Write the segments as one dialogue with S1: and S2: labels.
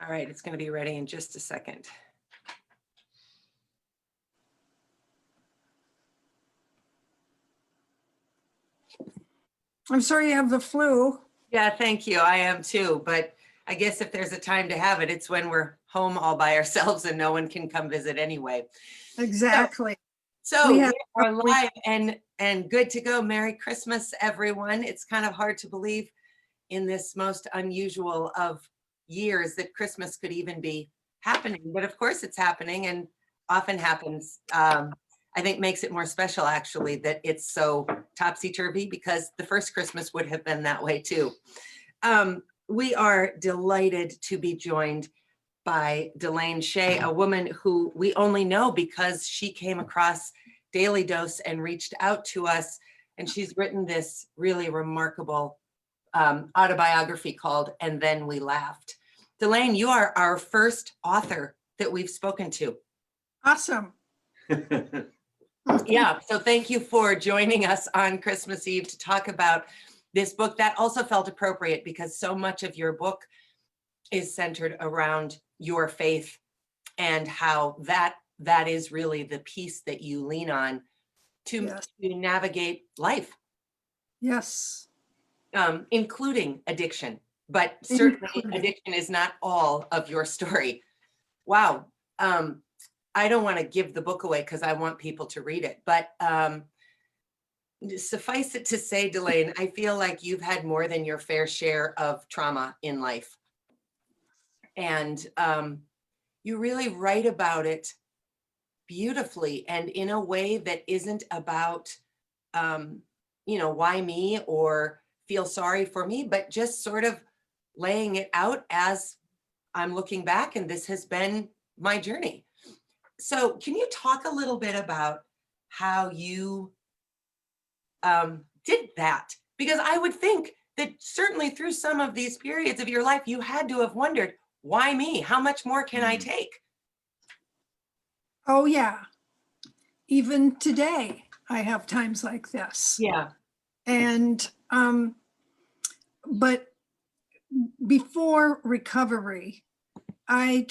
S1: All right, it's going to be ready in just a second.
S2: I'm sorry you have the flu.
S1: Yeah, thank you. I am too. But I guess if there's a time to have it, it's when we're home all by ourselves and no one can come visit anyway.
S2: Exactly.
S1: So
S2: We
S1: we
S2: have-
S1: are live and good to go. Merry Christmas, everyone. It's kind of hard to believe in this most unusual of years that Christmas could even be happening. But of course it's happening and often happens. I think makes it more special actually that it's so topsy-turvy, because the first Christmas would have been that way too. We are delighted to be joined by Delaine Shay, a woman who we only know because she came across Daily Dose and reached out to us. And she's written this really remarkable autobiography called And Then We Laughed. Delaine, you are our first author that we've spoken to.
S2: Awesome.
S1: Yeah, so thank you for joining us on Christmas Eve to talk about this book. That also felt appropriate because so much of your book is centered around your faith and how that is really the piece that you lean on to,
S2: Yes.
S1: to navigate life.
S2: Yes.
S1: Including addiction, but certainly addiction is not all of your story. Wow. I don't want to give the book away because I want people to read it, but suffice it to say, Delaine, I feel like you've had more than your fair share of trauma in life. And you really write about it beautifully and in a way that isn't about, why me or feel sorry for me, but just sort of laying it out as I'm looking back and this has been my journey. So can you talk a little bit about how you did that? Because I would think that certainly through some of these periods of your life, you had to have wondered, why me? How much more can I take?
S2: Oh, yeah. Even today, I have times like this.
S1: Yeah.
S2: And, but before recovery, I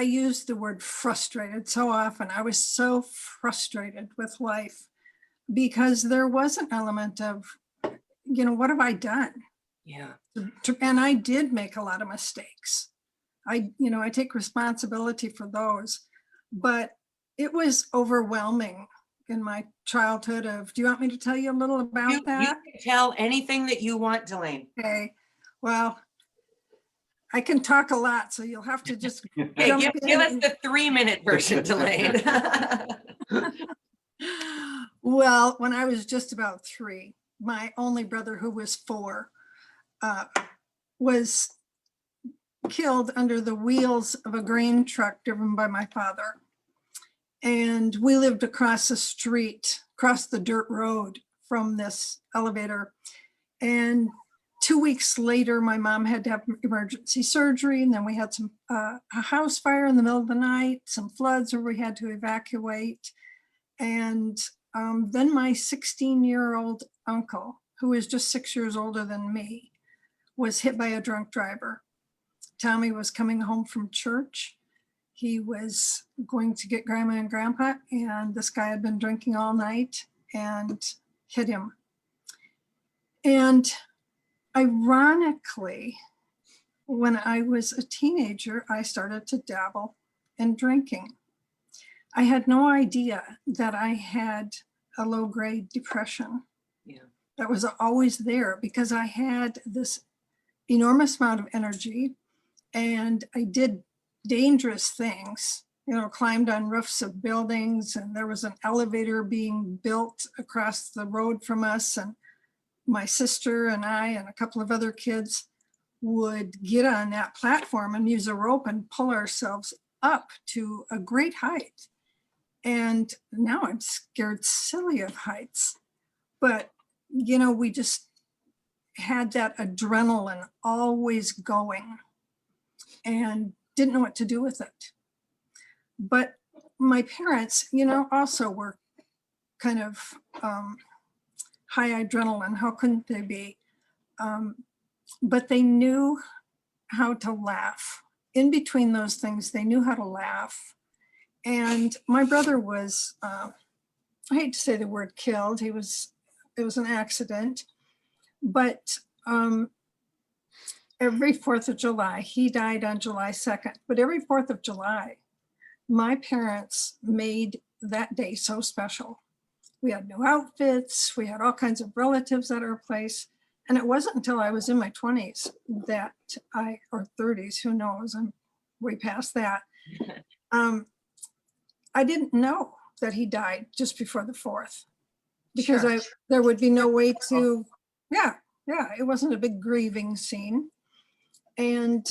S2: used the word frustrated so often. I was so frustrated with life because there was an element of, what have I done?
S1: Yeah.
S2: And I did make a lot of mistakes. I take responsibility for those, but it was overwhelming in my childhood do you want me to tell you a little about that?
S1: You can tell anything that you want, Delaine.
S2: Okay, well, I can talk a lot, so you'll have to just
S1: Hey, give us the 3-minute version, Delaine.
S2: Well, when I was just about 3, my only brother, who was 4, was killed under the wheels of a grain truck driven by my father. And we lived across the street, across the dirt road from this elevator. And 2 weeks later, my mom had to have emergency surgery. And then we had a house fire in the middle of the night, some floods where we had to evacuate. And then my 16-year-old uncle, who is just 6 years older than me, was hit by a drunk driver. Tommy was coming home from church. He was going to get grandma and grandpa, and this guy had been drinking all night and hit him. And ironically, when I was a teenager, I started to dabble in drinking. I had no idea that I had a low-grade depression.
S1: Yeah.
S2: That was always there because I had this enormous amount of energy and I did dangerous things, climbed on roofs of buildings, and there was an elevator being built across the road from us. And my sister and I and a couple of other kids would get on that platform and use a rope and pull ourselves up to a great height. And now I'm scared silly of heights. But, we just had that adrenaline always going and didn't know what to do with it. But my parents, also were kind of high adrenaline. How couldn't they be? But they knew how to laugh in between those things, they knew how to laugh. And my brother was, I hate to say the word killed, it was an accident, but every 4th of July, he died on July 2nd, but every 4th of July, my parents made that day so special. We had new outfits, we had all kinds of relatives at our place. And it wasn't until I was in my 20s or 30s, who knows, I'm way past that. I didn't know that he died just before the 4th because
S1: Sure.
S2: there would be no way to, yeah, it wasn't a big grieving scene. And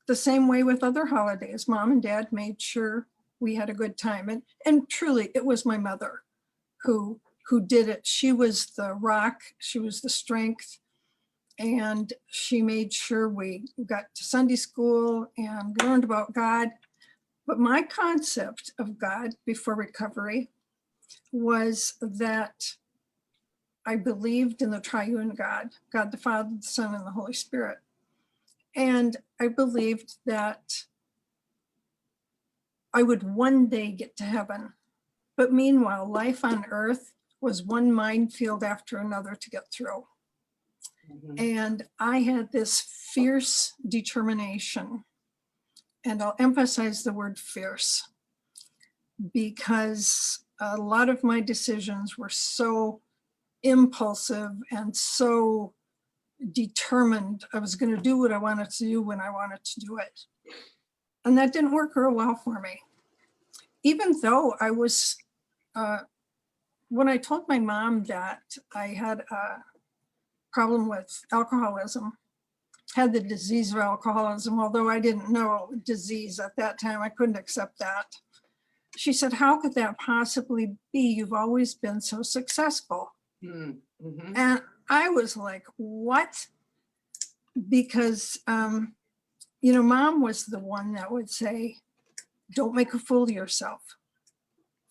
S2: the same way with other holidays, Mom and Dad made sure we had a good time. And truly, it was my mother who did it. She was the rock, she was the strength, and she made sure we got to Sunday school and learned about God. But my concept of God before recovery was that I believed in the triune God, God the Father, the Son, and the Holy Spirit. And I believed that I would one day get to heaven. But meanwhile, life on earth was one minefield after another to get through. And I had this fierce determination, and I'll emphasize the word fierce, because a lot of my decisions were so impulsive and so determined. I was going to do what I wanted to do when I wanted to do it. And that didn't work real well for me. Even though I was, when I told my mom that I had a problem with alcoholism, had the disease of alcoholism, although I didn't know disease at that time, I couldn't accept that. She said, how could that possibly be? You've always been so successful.
S1: Mm-hmm.
S2: And I was like, what? Because, Mom was the one that would say, don't make a fool of yourself.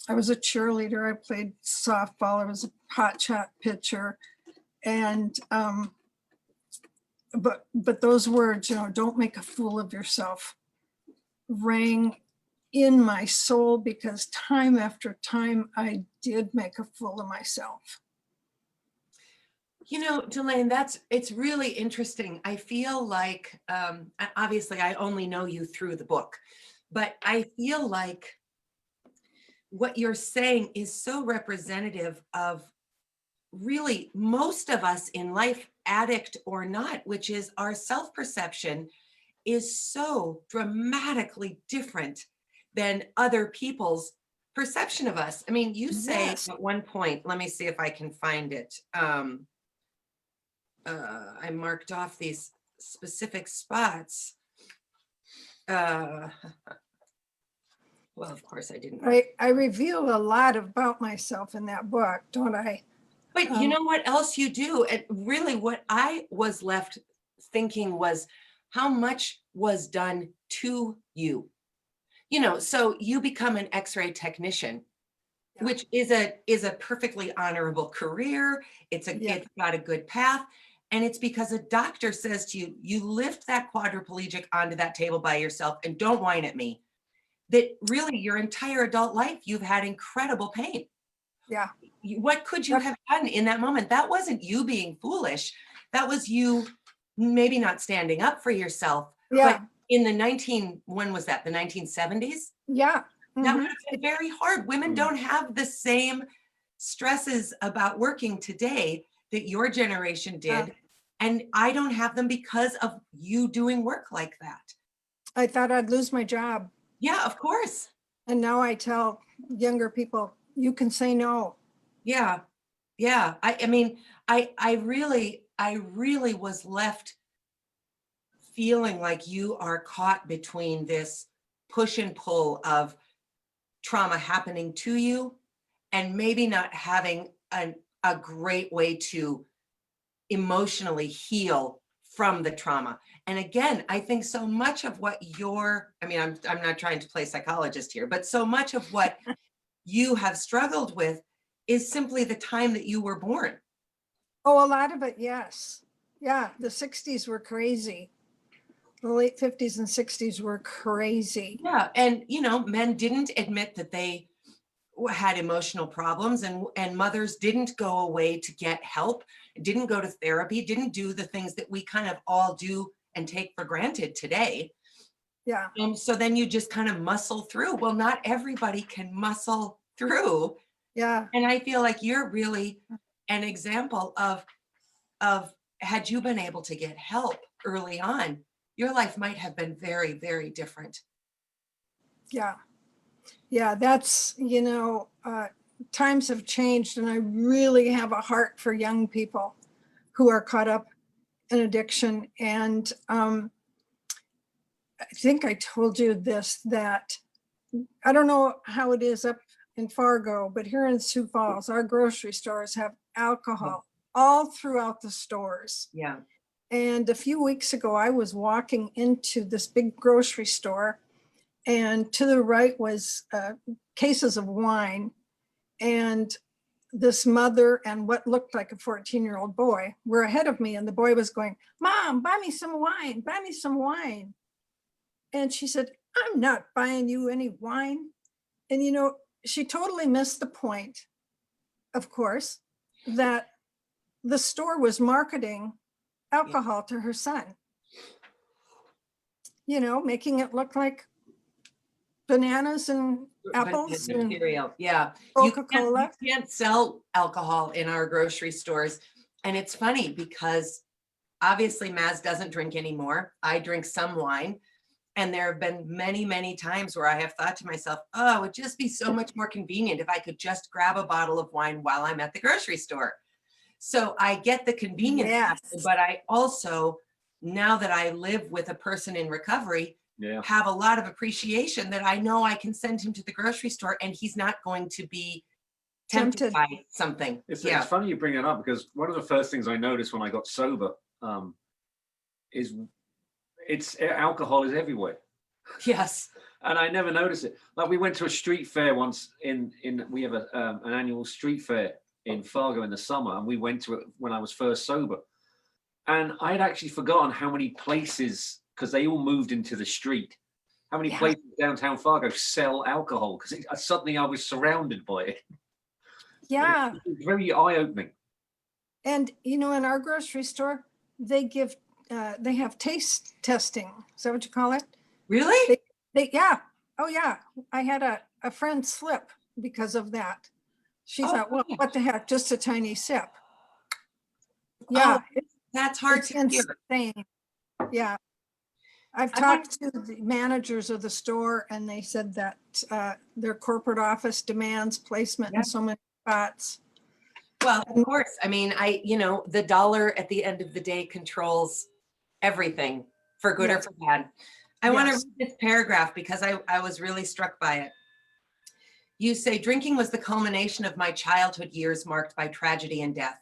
S2: I was a cheerleader. I played softball. I was a hot shot pitcher. And, but those words, don't make a fool of yourself, rang in my soul, because time after time I did make a fool of myself.
S1: Delaine, it's really interesting. I feel like, obviously I only know you through the book, but I feel like what you're saying is so representative of really most of us in life, addict or not, which is our self-perception is so dramatically different than other people's perception of us. I mean, you say
S2: Yes.
S1: at one point, let me see if I can find it. I marked off these specific spots. Well, of course I didn't.
S2: I reveal a lot about myself in that book, don't I?
S1: But you know what else you do? And really what I was left thinking was how much was done to you. So you become an X-ray technician,
S2: Yeah.
S1: which is a perfectly honorable career. It's got a good path. And it's because a doctor says to you, you lift that quadriplegic onto that table by yourself and don't whine at me. That really your entire adult life, you've had incredible pain.
S2: Yeah.
S1: What could you have done in that moment? That wasn't you being foolish. That was you maybe not standing up for yourself.
S2: Yeah.
S1: But in when was that? The 1970s?
S2: Yeah.
S1: That would have been very hard. Women don't have the same stresses about working today that your generation did. And I don't have them because of you doing work like that.
S2: I thought I'd lose my job.
S1: Yeah, of course.
S2: And now I tell younger people, you can say no.
S1: Yeah. Yeah. I mean, I really was left feeling like you are caught between this push and pull of trauma happening to you and maybe not having a great way to emotionally heal from the trauma. And again, I think so much of what I'm not trying to play psychologist here, but so much of what you have struggled with is simply the time that you were born.
S2: Oh, a lot of it, yes. Yeah, the 60s were crazy. The late 50s and 60s were crazy.
S1: Yeah, and men didn't admit that they had emotional problems, and mothers didn't go away to get help, didn't go to therapy, didn't do the things that we kind of all do and take for granted today.
S2: Yeah.
S1: And so then you just kind of muscle through. Well, not everybody can muscle through.
S2: Yeah.
S1: And I feel like you're really an example of had you been able to get help early on, your life might have been very, very different.
S2: Yeah. Yeah. That's, times have changed, and I really have a heart for young people who are caught up in addiction. And I think I told you this, that I don't know how it is up in Fargo, but here in Sioux Falls, our grocery stores have alcohol all throughout the stores.
S1: Yeah.
S2: And a few weeks ago, I was walking into this big grocery store, and to the right was cases of wine. And this mother and what looked like a 14-year-old boy were ahead of me. And the boy was going, "Mom, buy me some wine, buy me some wine." And she said, "I'm not buying you any wine." And, she totally missed the point, of course, that the store was marketing alcohol to her son, making it look like bananas and apples and
S1: Material. Yeah.
S2: Coca-Cola.
S1: You can't sell alcohol in our grocery stores. And it's funny because obviously Maz doesn't drink anymore. I drink some wine. And there have been many, many times where I have thought to myself, oh, it would just be so much more convenient if I could just grab a bottle of wine while I'm at the grocery store. So I get the convenience,
S2: Yes.
S1: but I also, now that I live with a person in recovery,
S3: Yeah.
S1: have a lot of appreciation that I know I can send him to the grocery store and he's not going to be tempted by something.
S3: It's
S1: Yeah.
S3: funny you bring it up, because one of the first things I noticed when I got sober is alcohol is everywhere.
S1: Yes.
S3: And I never noticed it. Like, we went to a street fair once we have an annual street fair in Fargo in the summer, and we went to it when I was first sober. And I'd actually forgotten how many places, because they all moved into the street, how many places downtown Fargo sell alcohol, because suddenly I was surrounded by it.
S2: Yeah.
S3: It's very eye-opening.
S2: And, in our grocery store, they have taste testing. Is that what you call it?
S1: Really?
S2: Yeah. Oh, yeah. I had a friend slip because of that. She thought, well, what the heck, just a tiny sip. Yeah.
S1: That's hard
S2: It's
S1: to hear.
S2: insane. Yeah. I've talked to the managers of the store, and they said that their corporate office demands placement in so many spots.
S1: Well, of course. I mean, the dollar at the end of the day controls everything, for good or for bad. I want to read this paragraph because I was really struck by it. You say, drinking was the culmination of my childhood years marked by tragedy and death.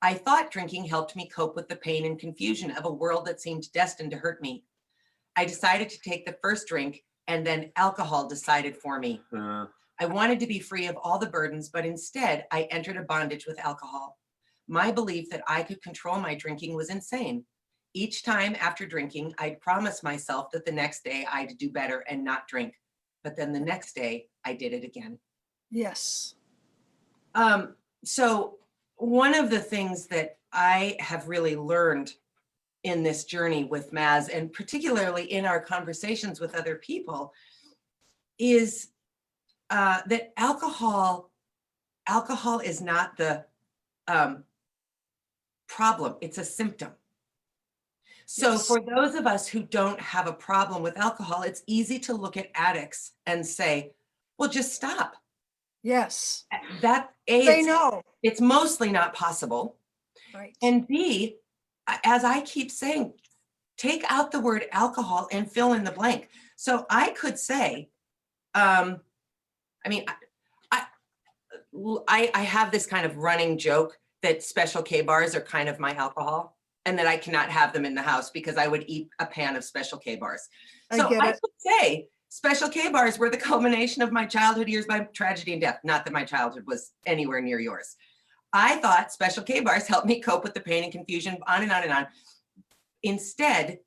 S1: I thought drinking helped me cope with the pain and confusion of a world that seemed destined to hurt me. I decided to take the first drink, and then alcohol decided for me. I wanted to be free of all the burdens, but instead I entered a bondage with alcohol. My belief that I could control my drinking was insane. Each time after drinking, I'd promise myself that the next day I'd do better and not drink. But then the next day I did it again.
S2: Yes.
S1: So one of the things that I have really learned in this journey with Maz, and particularly in our conversations with other people, is that alcohol is not the problem, it's a symptom. So for those of us who don't have a problem with alcohol, it's easy to look at addicts and say, well, just stop.
S2: Yes.
S1: It's mostly not possible.
S2: Right.
S1: And B, as I keep saying, take out the word alcohol and fill in the blank. So I could say, I have this kind of running joke that Special K bars are kind of my alcohol, and that I cannot have them in the house because I would eat a pan of Special K bars. So I could say Special K bars were the culmination of my childhood years by tragedy and death. Not that my childhood was anywhere near yours. I thought Special K bars helped me cope with the pain and confusion, on and on and on. Instead,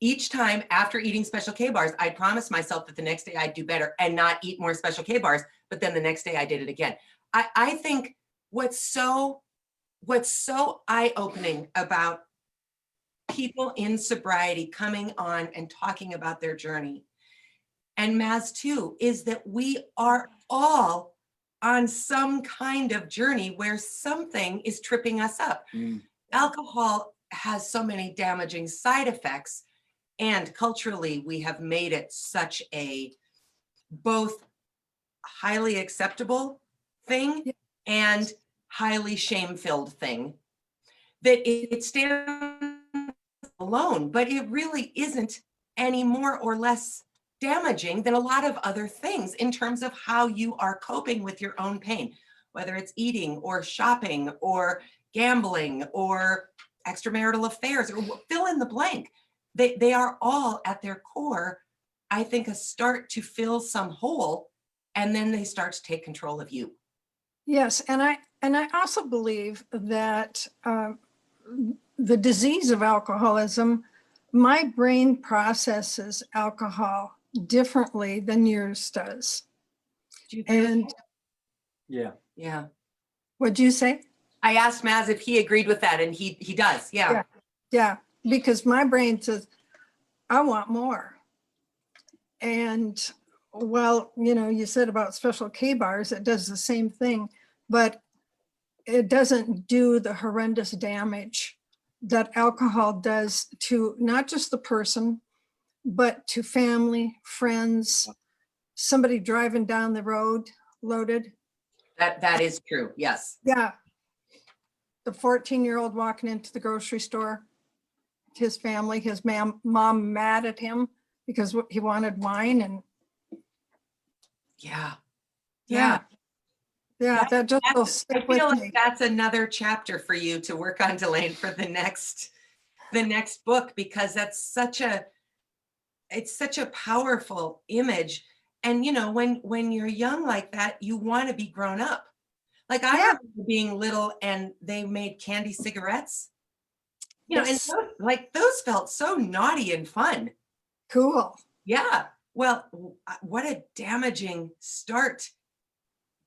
S1: each time after eating Special K bars, I promised myself that the next day I'd do better and not eat more Special K bars. But then the next day I did it again. I think what's so eye-opening about people in sobriety coming on and talking about their journey, and Maz too, is that we are all on some kind of journey where something is tripping us up. Alcohol has so many damaging side effects, and culturally we have made it such a both highly acceptable thing and highly shame-filled thing that it stands alone, but it really isn't any more or less damaging than a lot of other things in terms of how you are coping with your own pain, whether it's eating or shopping or gambling or extramarital affairs or fill in the blank. They are all at their core, I think, a start to fill some hole, and then they start to take control of you.
S2: Yes, and I also believe that the disease of alcoholism, my brain processes alcohol differently than yours does.
S1: Do you agree with
S2: And
S1: that?
S3: Yeah.
S1: Yeah.
S2: what'd you say?
S1: I asked Maz if he agreed with that, and he does. Yeah.
S2: Yeah, because my brain says, I want more. And well, you know, you said about Special K bars, it does the same thing, but it doesn't do the horrendous damage that alcohol does to not just the person, but to family, friends, somebody driving down the road loaded.
S1: That is true. Yes.
S2: Yeah. The 14-year-old walking into the grocery store, his family, his mom mad at him because he wanted wine, and
S1: Yeah.
S2: yeah, that just will
S1: I
S2: stick
S1: feel
S2: with
S1: like
S2: me.
S1: that's another chapter for you to work on, Delaine, for the next book, because it's such a powerful image. And you know, when you're young like that, you want to be grown up. Like I
S2: Yeah.
S1: remember being little and they made candy cigarettes, you know, and
S2: Yes.
S1: those felt so naughty and fun.
S2: Cool.
S1: Yeah. Well, what a damaging start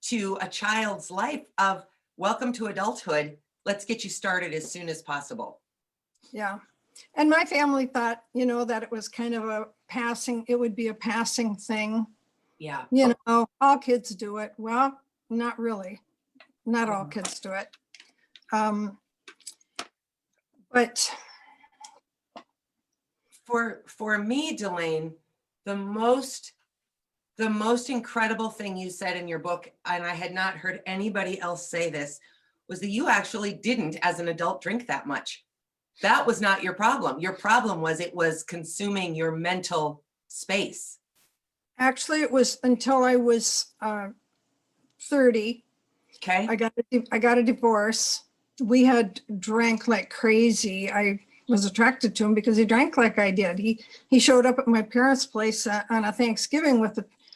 S1: to a child's life of welcome to adulthood. Let's get you started as soon as possible.
S2: Yeah. And my family thought, you know, that it was kind of it would be a passing thing.
S1: Yeah.
S2: You know, all kids do it. Well, not really. Not all kids do it. But
S1: For me, Delaine, the most incredible thing you said in your book, and I had not heard anybody else say this, was that you actually didn't, as an adult, drink that much. That was not your problem. Your problem was it was consuming your mental space.
S2: actually, it was until I was 30.
S1: Okay.
S2: I got a divorce. We had drank like crazy. I was attracted to him because he drank like I did. He showed up at my parents' place on a Thanksgiving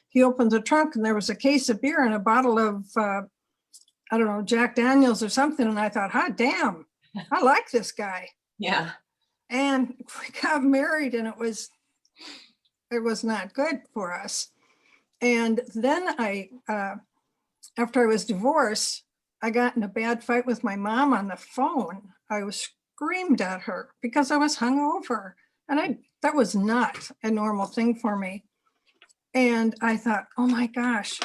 S2: he opened the trunk and there was a case of beer and a bottle of I don't know, Jack Daniels or something. And I thought, hot damn, I like this guy.
S1: Yeah.
S2: And we got married, and it was not good for us. And then after I was divorced, I got in a bad fight with my mom on the phone. I was screamed at her because I was hungover, and that was not a normal thing for me. And I thought, oh my gosh,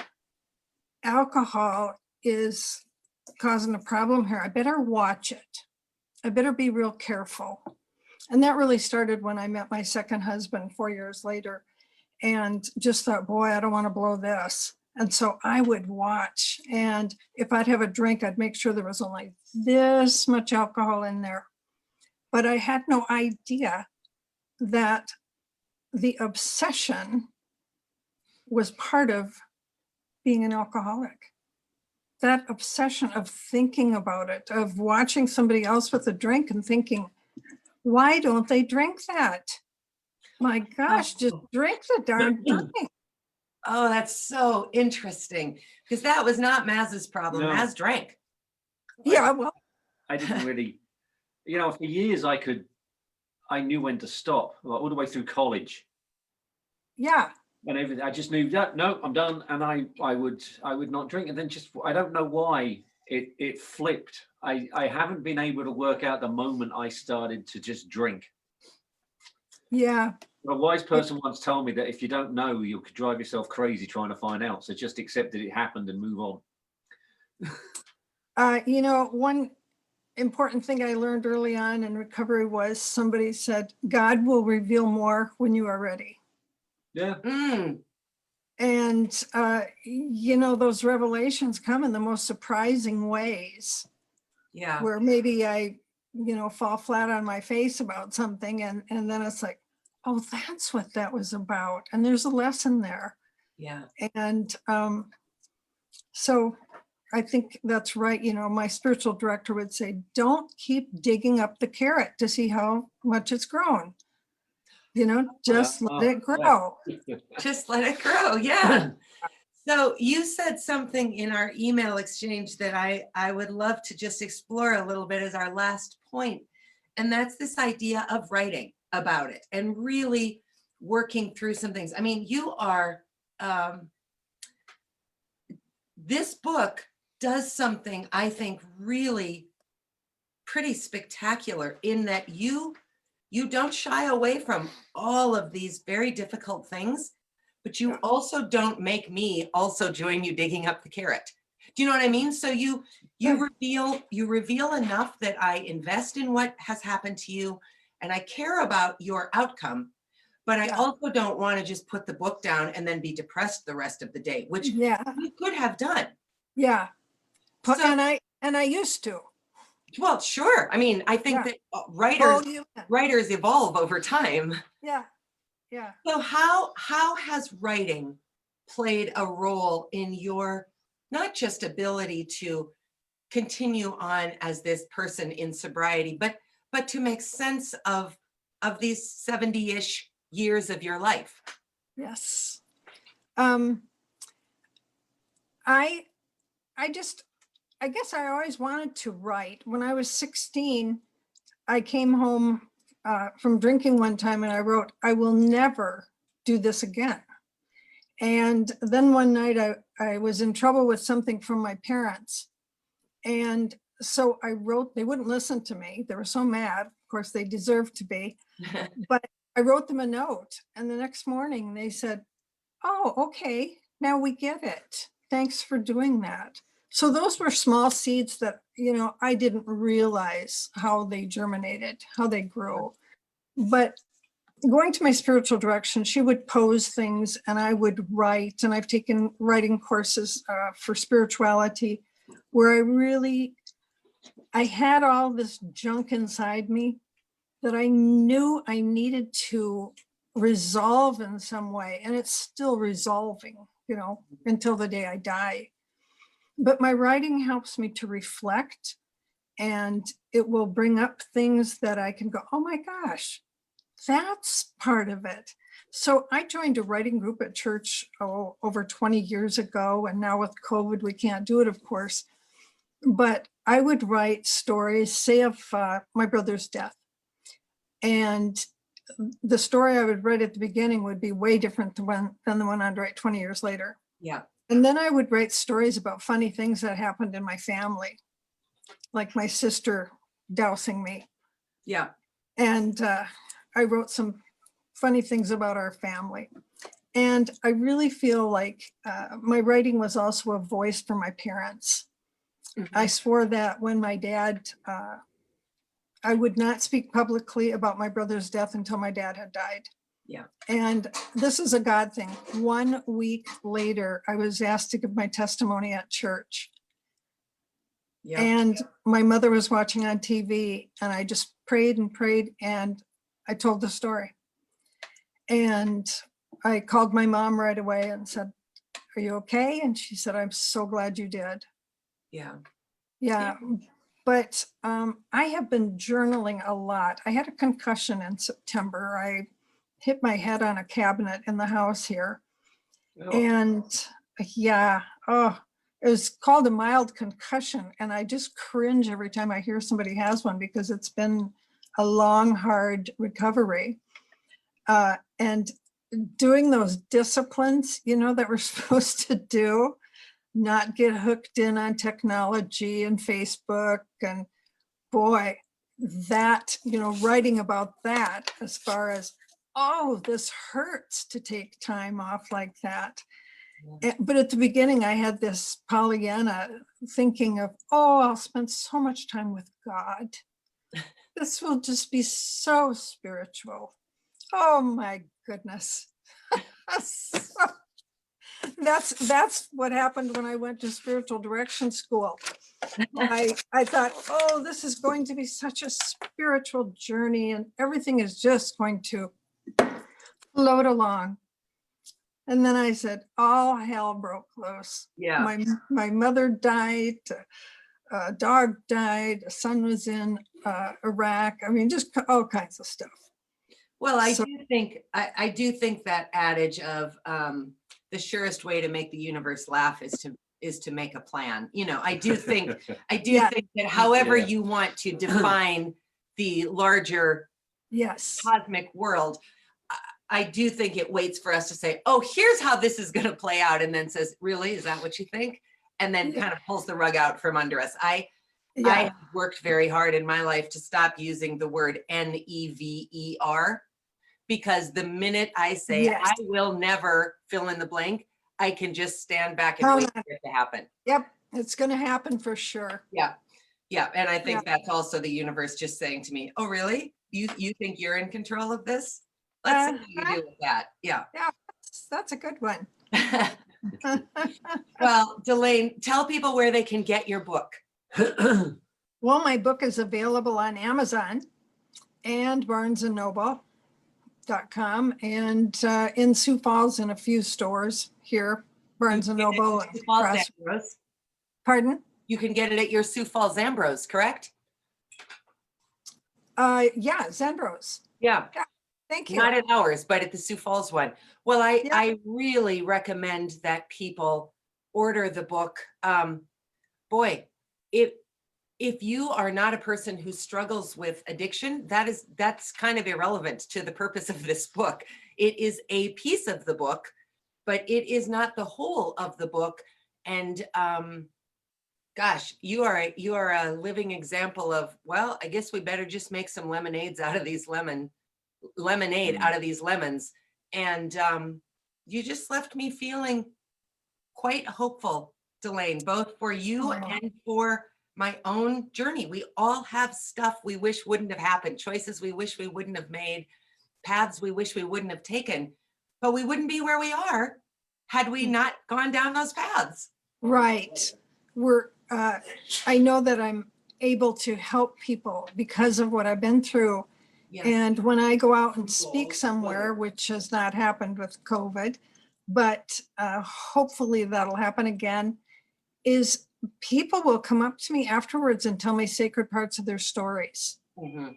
S2: alcohol is causing a problem here. I better watch it. I better be real careful. And that really started when I met my second husband 4 years later, and just thought, boy, I don't want to blow this. And so I would watch, and if I'd have a drink, I'd make sure there was only this much alcohol in there. But I had no idea that the obsession was part of being an alcoholic. That obsession of thinking about it, of watching somebody else with a drink and thinking, why don't they drink that? My gosh, just drink the darn thing.
S1: Oh, that's so interesting, because that was not Maz's problem.
S3: No.
S1: Maz drank.
S2: Yeah, well,
S3: I didn't really, you know, for years I I knew when to stop, like, all the way through college.
S2: Yeah.
S3: And everything, I just knew that, no, I'm done. And I would not drink. And then just, I don't know why it flipped. I haven't been able to work out the moment I started to just drink.
S2: Yeah.
S3: A wise person once told me that if you don't know, you could drive yourself crazy trying to find out. So just accept that it happened and move on.
S2: You know, one important thing I learned early on in recovery was somebody said, God will reveal more when you are ready.
S3: Yeah.
S1: Mm,
S2: And, you know, those revelations come in the most surprising ways,
S1: yeah.
S2: where maybe I, you know, fall flat on my face about something. And then it's like, oh, that's what that was about. And there's a lesson there.
S1: Yeah.
S2: And so I think that's right. You know, my spiritual director would say, don't keep digging up the carrot to see how much it's grown. You know, just let it grow.
S1: Just let it grow. Yeah. So you said something in our email exchange that I would love to just explore a little bit as our last point. And that's this idea of writing about it and really working through some things. I mean, you are, this book does something I think really pretty spectacular in that you don't shy away from all of these very difficult things, but you also don't make me also join you digging up the carrot. Do you know what I mean? So you reveal enough that I invest in what has happened to you and I care about your outcome, but I also don't want to just put the book down and then be depressed the rest of the day, which you could have done.
S2: Yeah.
S1: So,
S2: And I used to.
S1: well, sure. I mean, I think that writers evolve over time.
S2: Yeah. Yeah.
S1: So how has writing played a role in your not just ability to continue on as this person in sobriety, but to make sense of these 70-ish years of your life?
S2: Yes. I guess I always wanted to write. When I was 16, I came home from drinking one time and I wrote, I will never do this again. And then one night I was in trouble with something from my parents. And so I wrote, they wouldn't listen to me. They were so mad. Of course, they deserved to be. But I wrote them a note. And the next morning they said, oh, okay, now we get it. Thanks for doing that. So those were small seeds that, you know, I didn't realize how they germinated, how they grew. But going to my spiritual direction, she would pose things and I would write. And I've taken writing courses for spirituality where I had all this junk inside me that I knew I needed to resolve in some way. And it's still resolving, you know, until the day I die. But my writing helps me to reflect, and it will bring up things that I can go, oh my gosh, that's part of it. So I joined a writing group at church over 20 years ago. And now with COVID, we can't do it, of course. But I would write stories, say of my brother's death. And the story I would write at the beginning would be way different than the one I'd write 20 years later.
S1: Yeah.
S2: And then I would write stories about funny things that happened in my family, like my sister dousing me.
S1: Yeah.
S2: And I wrote some funny things about our family. And I really feel like my writing was also a voice for my parents. Mm-hmm. I swore that when my dad, I would not speak publicly about my brother's death until my dad had died.
S1: Yeah.
S2: And this is a God thing. 1 week later, I was asked to give my testimony at church. Yeah. And my mother was watching on TV and I just prayed and I told the story. And I called my mom right away and said, are you okay? And she said, I'm so glad you did.
S1: Yeah.
S2: Yeah. But I have been journaling a lot. I had a concussion in September. I hit my head on a cabinet in the house here. Oh. And yeah, it was called a mild concussion. And I just cringe every time I hear somebody has one because it's been a long, hard recovery. And doing those disciplines, you know, that we're supposed to do, not get hooked in on technology and Facebook, and boy, that, you know, writing about that as far as, oh, this hurts to take time off like that. But at the beginning, I had this Pollyanna thinking of, oh, I'll spend so much time with God. This will just be so spiritual. Oh my goodness. That's what happened when I went to spiritual direction school. I thought, oh, this is going to be such a spiritual journey and everything is just going to float along. And then I said, all hell broke loose.
S1: Yeah.
S2: My mother died, a dog died, a son was in Iraq. I mean, just all kinds of stuff.
S1: Well, I
S2: So-
S1: do think that adage of the surest way to make the universe laugh is to make a plan. You know, I do think
S2: Yeah.
S1: think that however
S3: Yeah.
S1: you want to define the larger
S2: Yes.
S1: cosmic world, I do think it waits for us to say, oh, here's how this is going to play out, and then says, really, is that what you think? And then
S2: Yeah.
S1: kind of pulls the rug out from under us. I
S2: Yeah.
S1: have worked very hard in my life to stop using the word never, because the minute I say
S2: Yes.
S1: I will never fill in the blank, I can just stand back and
S2: Count
S1: wait
S2: on
S1: for it to happen.
S2: Yep. It's going to happen for sure.
S1: Yeah. Yeah. And I think that's also the universe just saying to me, oh, really? You think you're in control of this? Let's see what you do with that. Yeah.
S2: That's a good one.
S1: Well, Delaine, tell people where they can get your book.
S2: Well, my book is available on Amazon and BarnesandNoble.com and in Sioux Falls in a few stores here, Barnes and Noble.
S1: Sioux Falls
S2: across-
S1: Ambrose.
S2: Pardon?
S1: You can get it at your Sioux Falls Ambrose, correct?
S2: Yeah, Zendros.
S1: Yeah.
S2: Thank you.
S1: Not at ours, but at the Sioux Falls one. Well,
S2: Yeah.
S1: I really recommend that people order the book. Boy, if you are not a person who struggles with addiction, that's kind of irrelevant to the purpose of this book. It is a piece of the book, but it is not the whole of the book. And gosh, you are a living example of, well, I guess we better just make some lemonade out of these lemons. And you just left me feeling quite hopeful, Delaine, both for you and for my own journey. We all have stuff we wish wouldn't have happened, choices we wish we wouldn't have made, paths we wish we wouldn't have taken, but we wouldn't be where we are had we not gone down those paths.
S2: Right. I know that I'm able to help people because of what I've been through.
S1: Yes.
S2: And when I go out and speak somewhere, which has not happened with COVID, but hopefully that'll happen again, is people will come up to me afterwards and tell me sacred parts of their stories.
S1: Mhm.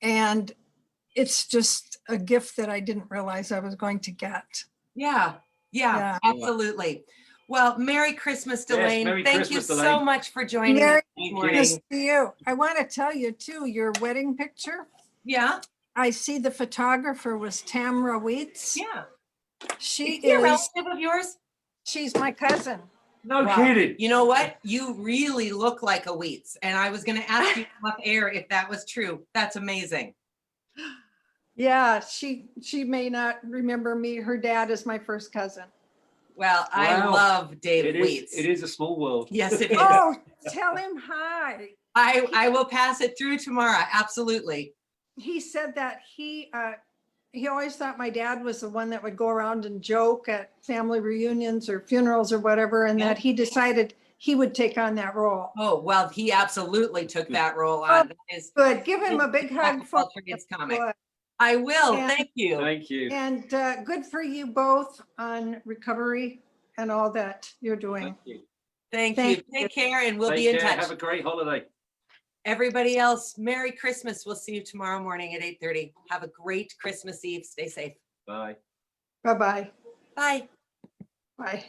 S2: And it's just a gift that I didn't realize I was going to get.
S1: Yeah,
S2: Yeah.
S1: absolutely. Well, Merry Christmas, Delaine.
S3: Merry
S1: Thank
S3: Christmas,
S1: you so
S3: Delaine.
S1: much for joining
S2: Merry
S1: us this
S3: Thank you.
S1: morning.
S2: Yes, to you. I want to tell you too, your wedding picture,
S1: Yeah,
S2: I see the photographer was Tamra Weitz.
S1: yeah.
S2: She
S1: Is he a
S2: is,
S1: relative of yours?
S2: she's my cousin.
S3: No
S1: Wow.
S3: kidding.
S1: You know what? You really look like a Wheats. And I was going to ask you off air if that was true. That's amazing.
S2: Yeah, she may not remember me. Her dad is my first cousin.
S1: Well, I
S3: Wow.
S1: love Dave Wheats.
S3: It is a small world.
S1: Yes, it is.
S2: Oh, tell him hi.
S1: I will pass it through tomorrow. Absolutely.
S2: He said that he always thought my dad was the one that would go around and joke at family reunions or funerals or whatever, and that he decided he would take on that role.
S1: Oh, well, he absolutely took that role on. That is
S2: Good. Give him a big hug. For
S1: It's comic.
S2: Good.
S1: I will.
S2: And-
S1: Thank you.
S3: Thank you.
S2: And good for you both on recovery and all that you're doing.
S3: Thank you.
S1: Thank
S2: Thank
S1: you. Take care and we'll
S3: Take
S1: be in
S3: care.
S1: touch.
S3: Have a great holiday.
S1: Everybody else, Merry Christmas. We'll see you tomorrow morning at 8:30. Have a great Christmas Eve. Stay safe.
S3: Bye.
S2: Bye-bye.
S1: Bye.
S2: Bye.